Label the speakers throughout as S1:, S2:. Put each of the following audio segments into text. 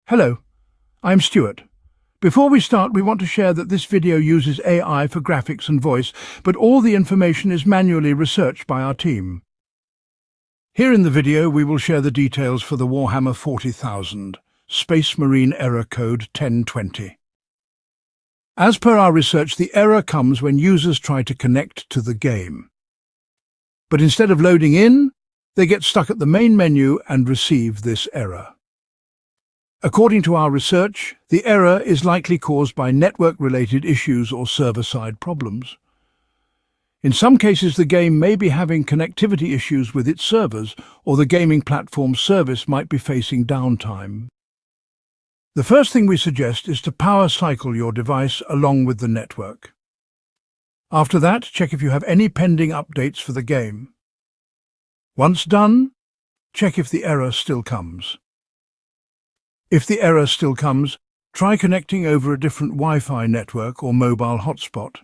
S1: Hello, I'm Stuart. Before we start, we want to share that this video uses AI for graphics and voice, but all the information is manually researched by our team. Here in the video, we will share the details for the Warhammer 40,000, Space Marine Error Code 1020. As per our research, the error comes when users try to connect to the game. But instead of loading in, they get stuck at the main menu and receive this error. According to our research, the error is likely caused by network-related issues or server-side problems. In some cases, the game may be having connectivity issues with its servers, or the gaming platform service might be facing downtime. The first thing we suggest is to power cycle your device along with the network. After that, check if you have any pending updates for the game. Once done, check if the error still comes. If the error still comes, try connecting over a different Wi-Fi network or mobile hotspot.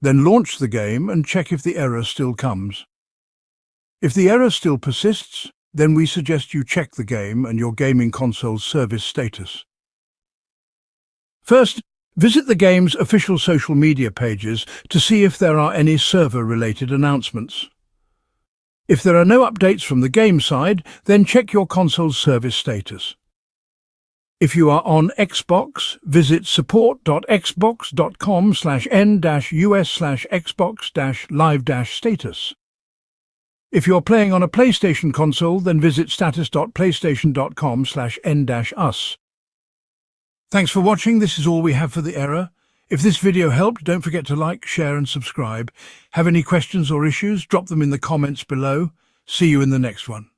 S1: Then launch the game and check if the error still comes. If the error still persists, then we suggest you check the game and your gaming console's service status. First, visit the game's official social media pages to see if there are any server-related announcements. If there are no updates from the game side, then check your console's service status. If you are on Xbox, visit support.xbox.com/n-us/xbox-live-status. If you're playing on a PlayStation console, then visit status.playstation.com/n-us. Thanks for watching. This is all we have for the error. If this video helped, don't forget to like, share and subscribe. Have any questions or issues? Drop them in the comments below. See you in the next one.